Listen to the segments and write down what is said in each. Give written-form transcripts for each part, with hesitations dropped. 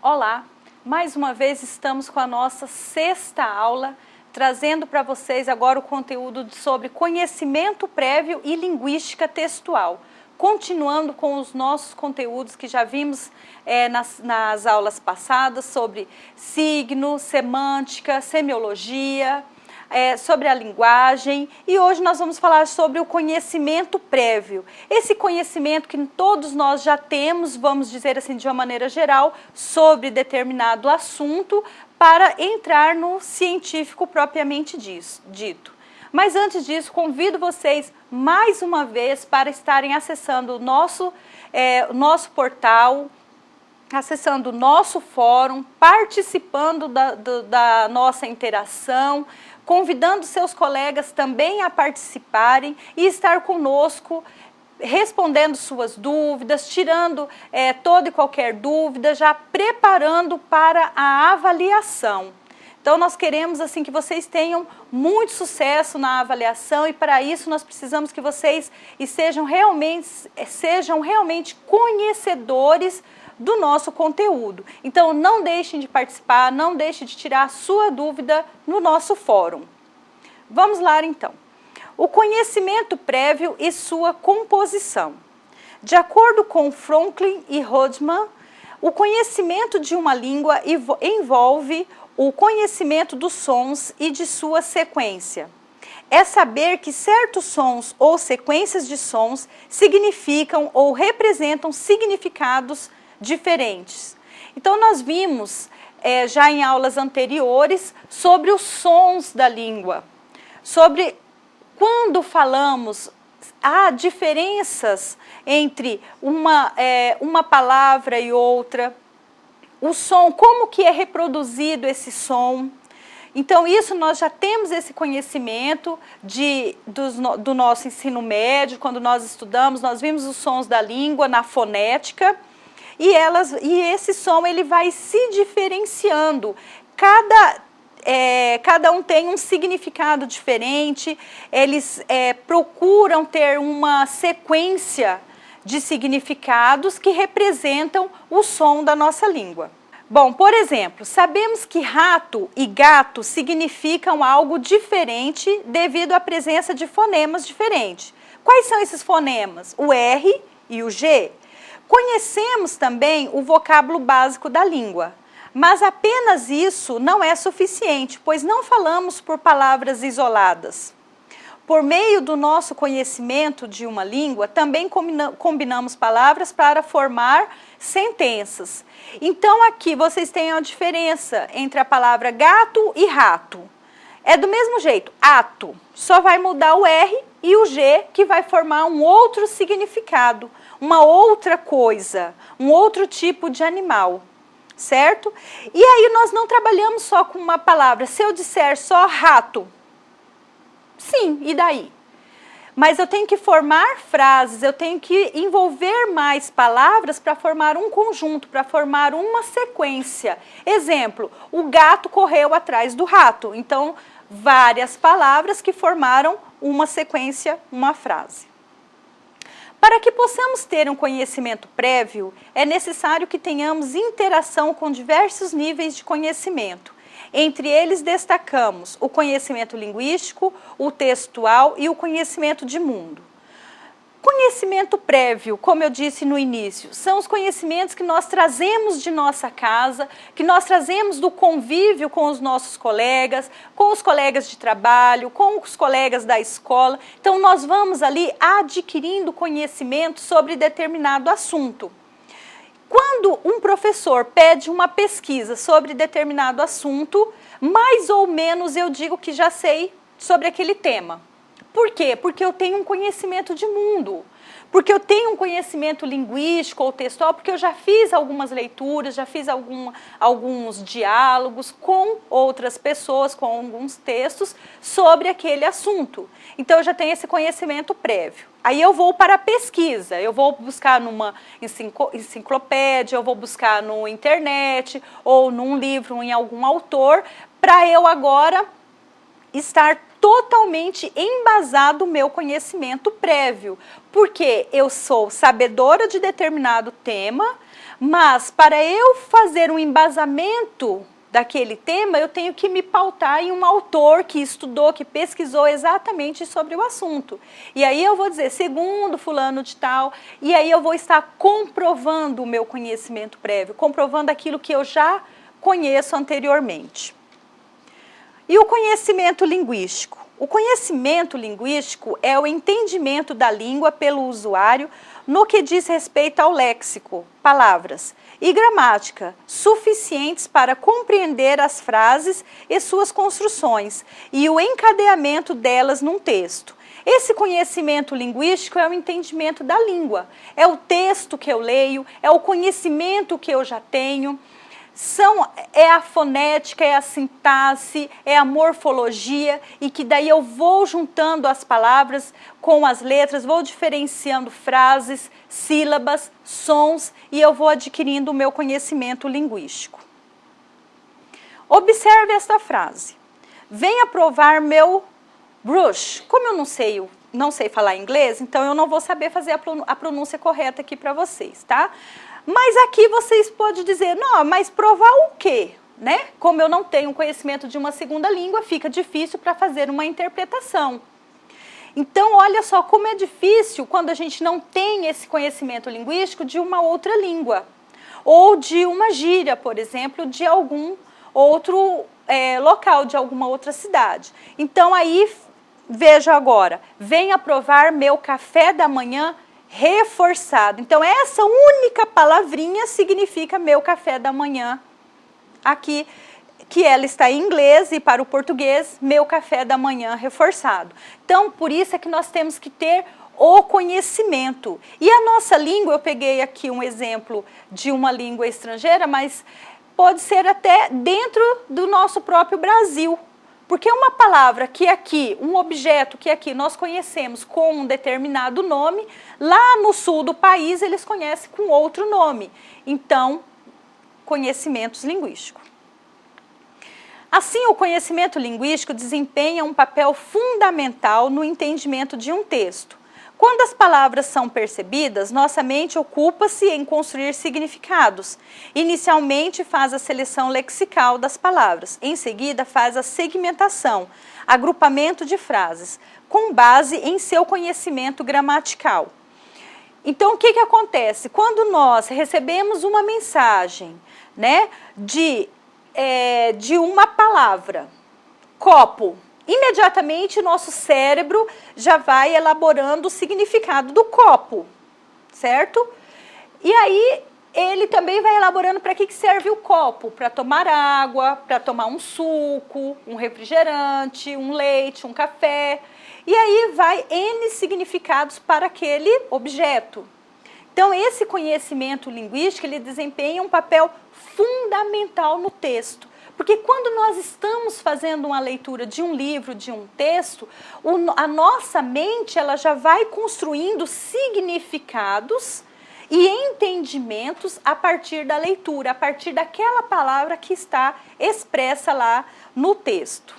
Olá, mais uma vez estamos com a nossa sexta aula, trazendo para vocês agora o conteúdo sobre conhecimento prévio e linguística textual. Continuando com os nossos conteúdos que já vimos nas aulas passadas sobre signo, semântica, semiologia, sobre a linguagem, e hoje nós vamos falar sobre o conhecimento prévio. Esse conhecimento que todos nós já temos, vamos dizer assim de uma maneira geral, sobre determinado assunto para entrar no científico propriamente dito. Mas antes disso, convido vocês mais uma vez para estarem acessando o nosso portal, acessando o nosso fórum, participando da nossa interação, convidando seus colegas também a participarem e estar conosco, respondendo suas dúvidas, tirando toda e qualquer dúvida, já preparando para a avaliação. Então nós queremos assim que vocês tenham muito sucesso na avaliação e para isso nós precisamos que vocês sejam realmente conhecedores do nosso conteúdo. Então não deixem de participar, não deixem de tirar a sua dúvida no nosso fórum. Vamos lá então. O conhecimento prévio e sua composição. De acordo com Franklin e Rodman, o conhecimento de uma língua envolve o conhecimento dos sons e de sua sequência. É saber que certos sons ou sequências de sons significam ou representam significados diferentes. Então nós vimos já em aulas anteriores sobre os sons da língua, sobre quando falamos, há diferenças entre uma palavra e outra, o som, como que é reproduzido esse som. Então isso nós já temos esse conhecimento do nosso ensino médio, quando nós estudamos, nós vimos os sons da língua na fonética, e esse som ele vai se diferenciando, cada um tem um significado diferente, eles procuram ter uma sequência de significados que representam o som da nossa língua. Bom, por exemplo, sabemos que rato e gato significam algo diferente devido à presença de fonemas diferentes. Quais são esses fonemas? O R e o G. Conhecemos também o vocábulo básico da língua, mas apenas isso não é suficiente, pois não falamos por palavras isoladas. Por meio do nosso conhecimento de uma língua, também combinamos palavras para formar sentenças. Então aqui vocês têm a diferença entre a palavra gato e rato. É do mesmo jeito, ato, só vai mudar o R e o G, que vai formar um outro significado, uma outra coisa, um outro tipo de animal, certo? E aí nós não trabalhamos só com uma palavra. Se eu disser só rato, sim, e daí? Mas eu tenho que formar frases, eu tenho que envolver mais palavras para formar um conjunto, para formar uma sequência. Exemplo, o gato correu atrás do rato. Então, várias palavras que formaram uma sequência, uma frase. Para que possamos ter um conhecimento prévio, é necessário que tenhamos interação com diversos níveis de conhecimento. Entre eles destacamos o conhecimento linguístico, o textual e o conhecimento de mundo. Conhecimento prévio, como eu disse no início, são os conhecimentos que nós trazemos de nossa casa, que nós trazemos do convívio com os nossos colegas, com os colegas de trabalho, com os colegas da escola. Então nós vamos ali adquirindo conhecimento sobre determinado assunto. Quando um professor pede uma pesquisa sobre determinado assunto, mais ou menos eu digo que já sei sobre aquele tema. Por quê? Porque eu tenho um conhecimento de mundo, porque eu tenho um conhecimento linguístico ou textual, porque eu já fiz algumas leituras, já fiz alguns diálogos com outras pessoas, com alguns textos sobre aquele assunto. Então eu já tenho esse conhecimento prévio. Aí eu vou para a pesquisa, eu vou buscar numa enciclopédia, eu vou buscar na internet ou num livro, em algum autor, para eu agora estar totalmente embasado o meu conhecimento prévio, porque eu sou sabedora de determinado tema, Mas para eu fazer um embasamento daquele tema, eu tenho que me pautar em um autor que estudou, que pesquisou exatamente sobre o assunto. E aí eu vou dizer, segundo fulano de tal, e aí eu vou estar comprovando o meu conhecimento prévio, comprovando aquilo que eu já conheço anteriormente. E o conhecimento linguístico? O conhecimento linguístico é o entendimento da língua pelo usuário no que diz respeito ao léxico, palavras, e gramática, suficientes para compreender as frases e suas construções, e o encadeamento delas num texto. Esse conhecimento linguístico é o entendimento da língua, é o texto que eu leio, é o conhecimento que eu já tenho, é a fonética, é a sintaxe, é a morfologia, e que daí eu vou juntando as palavras com as letras, vou diferenciando frases, sílabas, sons, e eu vou adquirindo o meu conhecimento linguístico. Observe esta frase. Venha provar meu brush. Como eu não sei falar inglês, então eu não vou saber fazer a pronúncia correta aqui para vocês, tá? Mas aqui vocês podem dizer, não, mas provar o quê? Né? Como eu não tenho conhecimento de uma segunda língua, fica difícil para fazer uma interpretação. Então, olha só como é difícil quando a gente não tem esse conhecimento linguístico de uma outra língua. Ou de uma gíria, por exemplo, de algum outro local, de alguma outra cidade. Então, aí, veja agora, venha provar meu café da manhã reforçado. Então, essa única palavrinha significa meu café da manhã. Aqui, que ela está em inglês e para o português, meu café da manhã reforçado. Então, por isso é que nós temos que ter o conhecimento. E a nossa língua, eu peguei aqui um exemplo de uma língua estrangeira, mas pode ser até dentro do nosso próprio Brasil. Porque uma palavra que aqui, um objeto que aqui nós conhecemos com um determinado nome, lá no sul do país eles conhecem com outro nome. Então, conhecimentos linguísticos. Assim, o conhecimento linguístico desempenha um papel fundamental no entendimento de um texto. Quando as palavras são percebidas, nossa mente ocupa-se em construir significados. Inicialmente faz a seleção lexical das palavras, em seguida faz a segmentação, agrupamento de frases, com base em seu conhecimento gramatical. Então, o que acontece? Quando nós recebemos uma mensagem, né, de uma palavra, copo, imediatamente nosso cérebro já vai elaborando o significado do copo, certo? E aí ele também vai elaborando para que serve o copo, para tomar água, para tomar um suco, um refrigerante, um leite, um café. E aí vai N significados para aquele objeto. Então, esse conhecimento linguístico, ele desempenha um papel fundamental no texto. Porque quando nós estamos fazendo uma leitura de um livro, de um texto, a nossa mente ela já vai construindo significados e entendimentos a partir da leitura, a partir daquela palavra que está expressa lá no texto.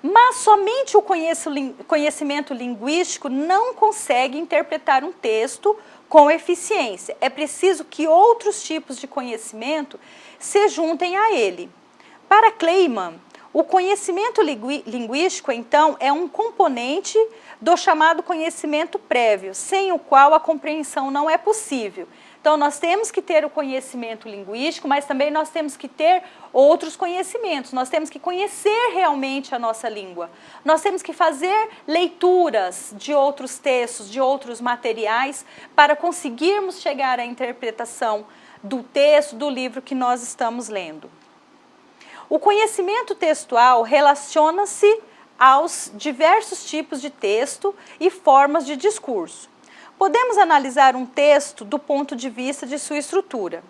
Mas somente o conhecimento linguístico não consegue interpretar um texto com eficiência. É preciso que outros tipos de conhecimento se juntem a ele. Para Kleiman, o conhecimento linguístico, então, é um componente do chamado conhecimento prévio, sem o qual a compreensão não é possível. Então, nós temos que ter o conhecimento linguístico, mas também nós temos que ter outros conhecimentos. Nós temos que conhecer realmente a nossa língua. Nós temos que fazer leituras de outros textos, de outros materiais, para conseguirmos chegar à interpretação do texto, do livro que nós estamos lendo. O conhecimento textual relaciona-se aos diversos tipos de texto e formas de discurso. Podemos analisar um texto do ponto de vista de sua estrutura.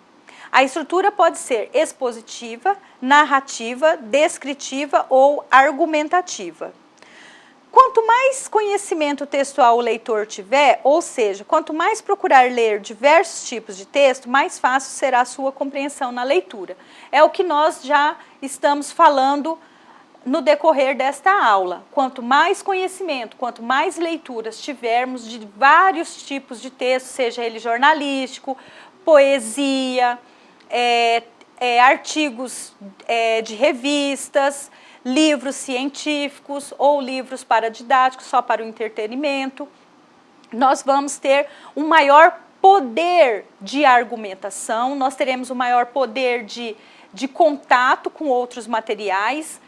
A estrutura pode ser expositiva, narrativa, descritiva ou argumentativa. Quanto mais conhecimento textual o leitor tiver, ou seja, quanto mais procurar ler diversos tipos de texto, mais fácil será a sua compreensão na leitura. É o que nós já estamos falando no decorrer desta aula. Quanto mais conhecimento, quanto mais leituras tivermos de vários tipos de texto, seja ele jornalístico, poesia, artigos de revistas, livros científicos ou livros paradidáticos, só para o entretenimento. Nós vamos ter um maior poder de argumentação, nós teremos um maior poder de contato com outros materiais,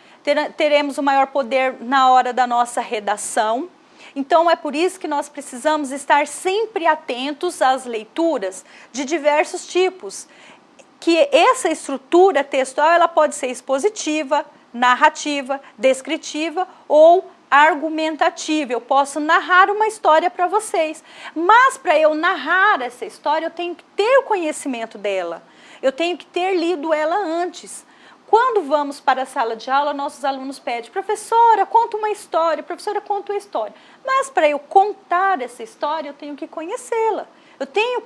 teremos um maior poder na hora da nossa redação. Então, é por isso que nós precisamos estar sempre atentos às leituras de diversos tipos, que essa estrutura textual ela pode ser expositiva, narrativa, descritiva ou argumentativa. Eu posso narrar uma história para vocês, mas para eu narrar essa história eu tenho que ter o conhecimento dela, eu tenho que ter lido ela antes. Quando vamos para a sala de aula, nossos alunos pedem: professora, conta uma história, professora, conta uma história. Mas para eu contar essa história, eu tenho que conhecê-la. Eu tenho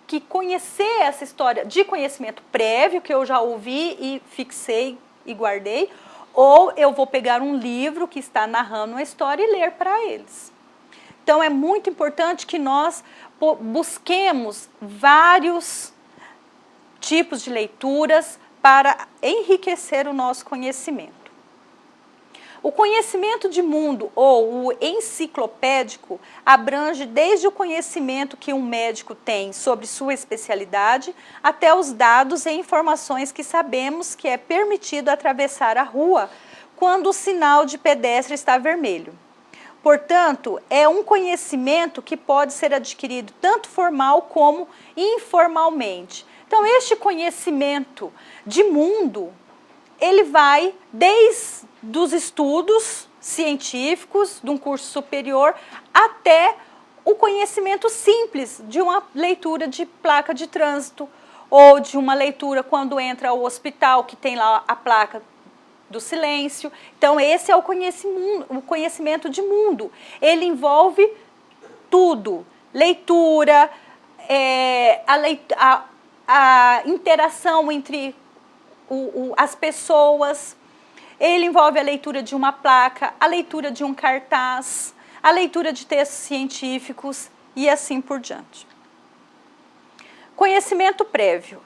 que conhecer essa história de conhecimento prévio, que eu já ouvi e fixei e guardei, ou eu vou pegar um livro que está narrando uma história e ler para eles. Então, é muito importante que nós busquemos vários tipos de leituras para enriquecer o nosso conhecimento. O conhecimento de mundo ou o enciclopédico abrange desde o conhecimento que um médico tem sobre sua especialidade até os dados e informações que sabemos que é permitido atravessar a rua quando o sinal de pedestre está vermelho. Portanto, é um conhecimento que pode ser adquirido tanto formal como informalmente. Então, este conhecimento de mundo, ele vai desde os estudos científicos, de um curso superior, até o conhecimento simples de uma leitura de placa de trânsito, ou de uma leitura quando entra ao hospital, que tem lá a placa do silêncio. Então, esse é o conhecimento de mundo. Ele envolve tudo: leitura, a interação entre as pessoas. Ele envolve a leitura de uma placa, a leitura de um cartaz, a leitura de textos científicos e assim por diante. Conhecimento prévio.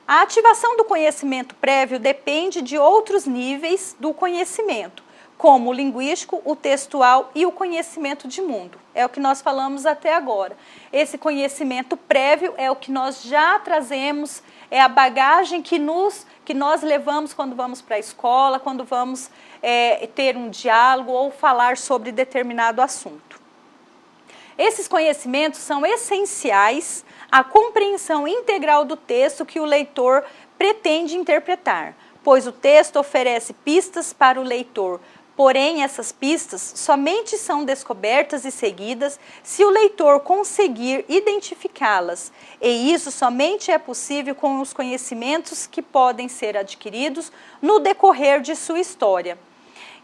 A ativação do conhecimento prévio depende de outros níveis do conhecimento, como o linguístico, o textual e o conhecimento de mundo. É o que nós falamos até agora. Esse conhecimento prévio é o que nós já trazemos, é a bagagem que nós levamos quando vamos para a escola, quando vamos ter um diálogo ou falar sobre determinado assunto. Esses conhecimentos são essenciais à compreensão integral do texto que o leitor pretende interpretar, pois o texto oferece pistas para o leitor. Porém, essas pistas somente são descobertas e seguidas se o leitor conseguir identificá-las, e isso somente é possível com os conhecimentos que podem ser adquiridos no decorrer de sua história.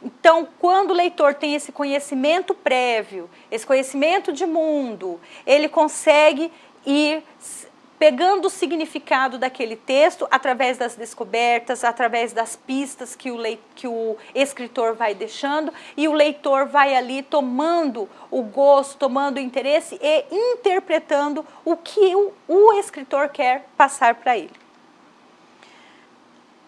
Então, quando o leitor tem esse conhecimento prévio, esse conhecimento de mundo, ele consegue ir pegando o significado daquele texto através das descobertas, através das pistas que o escritor vai deixando, e o leitor vai ali tomando o gosto, tomando o interesse e interpretando o que o escritor quer passar para ele.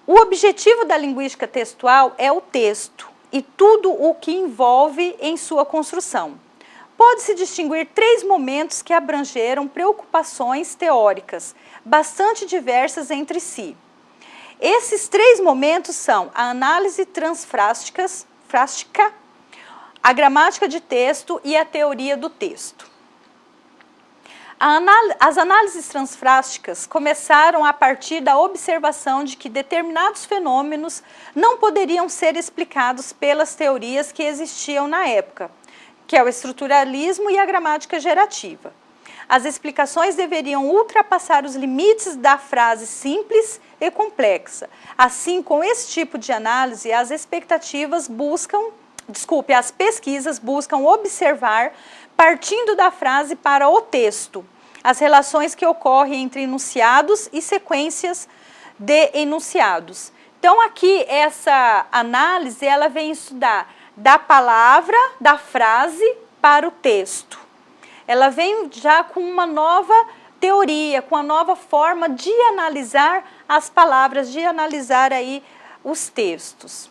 O objetivo da linguística textual é o texto e tudo o que envolve em sua construção. Pode-se distinguir 3 momentos que abrangeram preocupações teóricas, bastante diversas entre si. Esses 3 momentos são a análise transfrástica, a gramática de texto e a teoria do texto. As análises transfrásticas começaram a partir da observação de que determinados fenômenos não poderiam ser explicados pelas teorias que existiam na época, que é o estruturalismo e a gramática gerativa. As explicações deveriam ultrapassar os limites da frase simples e complexa. Assim, com esse tipo de análise, as pesquisas buscam observar, partindo da frase para o texto, as relações que ocorrem entre enunciados e sequências de enunciados. Então, aqui, essa análise, ela vem estudar da palavra, da frase para o texto. Ela vem já com uma nova teoria, com a nova forma de analisar as palavras, de analisar aí os textos.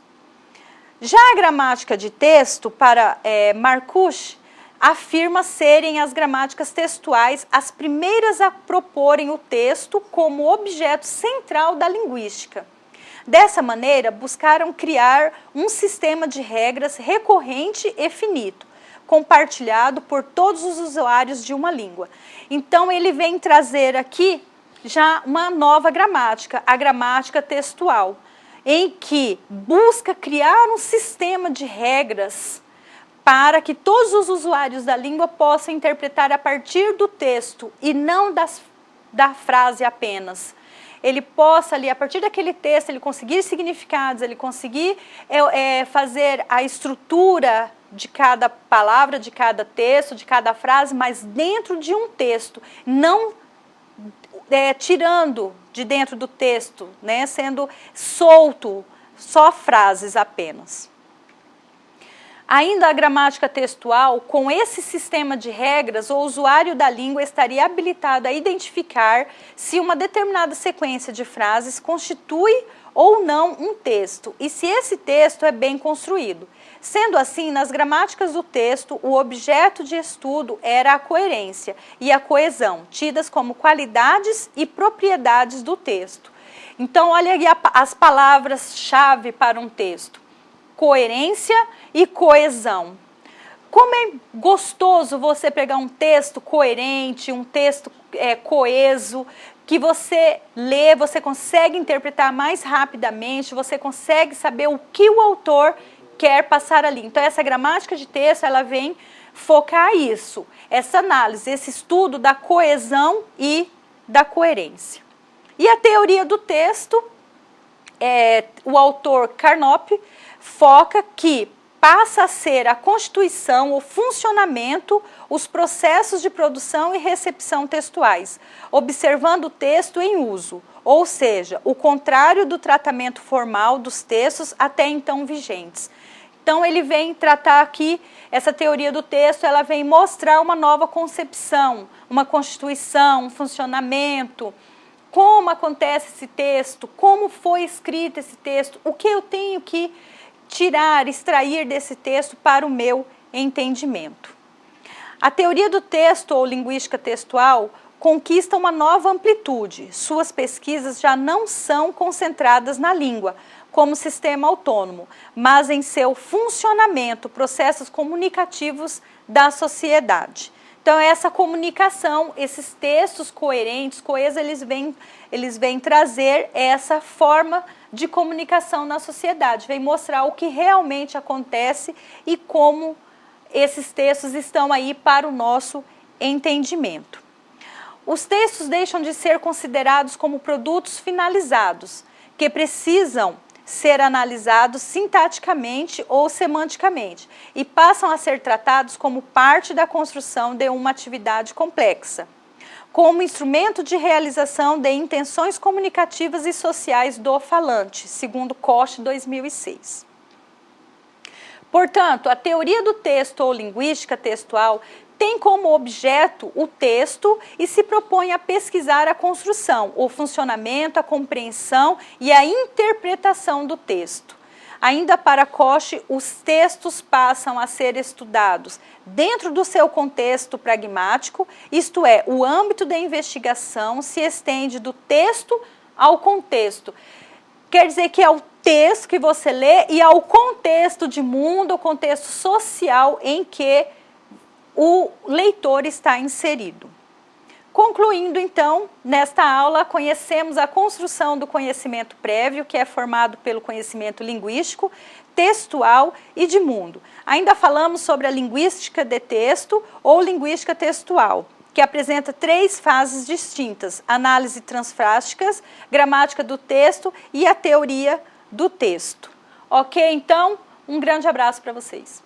Já a gramática de texto, para Marcuse, afirma serem as gramáticas textuais as primeiras a proporem o texto como objeto central da linguística. Dessa maneira, buscaram criar um sistema de regras recorrente e finito, compartilhado por todos os usuários de uma língua. Então, ele vem trazer aqui já uma nova gramática, a gramática textual, em que busca criar um sistema de regras para que todos os usuários da língua possam interpretar a partir do texto e não da frase apenas. Ele possa ali, a partir daquele texto, ele conseguir significados, ele conseguir fazer a estrutura de cada palavra, de cada texto, de cada frase, mas dentro de um texto, não tirando de dentro do texto, né, sendo solto, só frases apenas. Ainda a gramática textual, com esse sistema de regras, o usuário da língua estaria habilitado a identificar se uma determinada sequência de frases constitui ou não um texto, e se esse texto é bem construído. Sendo assim, nas gramáticas do texto, o objeto de estudo era a coerência e a coesão, tidas como qualidades e propriedades do texto. Então, olha aí as palavras-chave para um texto: coerência e coesão. Como é gostoso você pegar um texto coerente, um texto coeso, que você lê, você consegue interpretar mais rapidamente, você consegue saber o que o autor quer passar ali. Então, essa gramática de texto, ela vem focar isso, essa análise, esse estudo da coesão e da coerência. E a teoria do texto, o autor Carnap foca que passa a ser a constituição, o funcionamento, os processos de produção e recepção textuais, observando o texto em uso, ou seja, o contrário do tratamento formal dos textos até então vigentes. Então, ele vem tratar aqui, essa teoria do texto, ela vem mostrar uma nova concepção, uma constituição, um funcionamento, como acontece esse texto, como foi escrito esse texto, o que eu tenho que tirar, extrair desse texto para o meu entendimento. A teoria do texto ou linguística textual conquista uma nova amplitude. Suas pesquisas já não são concentradas na língua como sistema autônomo, mas em seu funcionamento, processos comunicativos da sociedade. Então, essa comunicação, esses textos coerentes, coesos, eles vêm trazer essa forma de comunicação na sociedade, vem mostrar o que realmente acontece e como esses textos estão aí para o nosso entendimento. Os textos deixam de ser considerados como produtos finalizados, que precisam ser analisados sintaticamente ou semanticamente e passam a ser tratados como parte da construção de uma atividade complexa, como instrumento de realização de intenções comunicativas e sociais do falante, segundo Koch, 2006. Portanto, a teoria do texto ou linguística textual tem como objeto o texto e se propõe a pesquisar a construção, o funcionamento, a compreensão e a interpretação do texto. Ainda para Koch, os textos passam a ser estudados dentro do seu contexto pragmático, isto é, o âmbito da investigação se estende do texto ao contexto. Quer dizer que é o texto que você lê e ao contexto de mundo, o contexto social em que o leitor está inserido. Concluindo, então, nesta aula, conhecemos a construção do conhecimento prévio, que é formado pelo conhecimento linguístico, textual e de mundo. Ainda falamos sobre a linguística de texto ou linguística textual, que apresenta 3 fases distintas: análise transfrásticas, gramática do texto e a teoria do texto. Ok? Então, um grande abraço para vocês.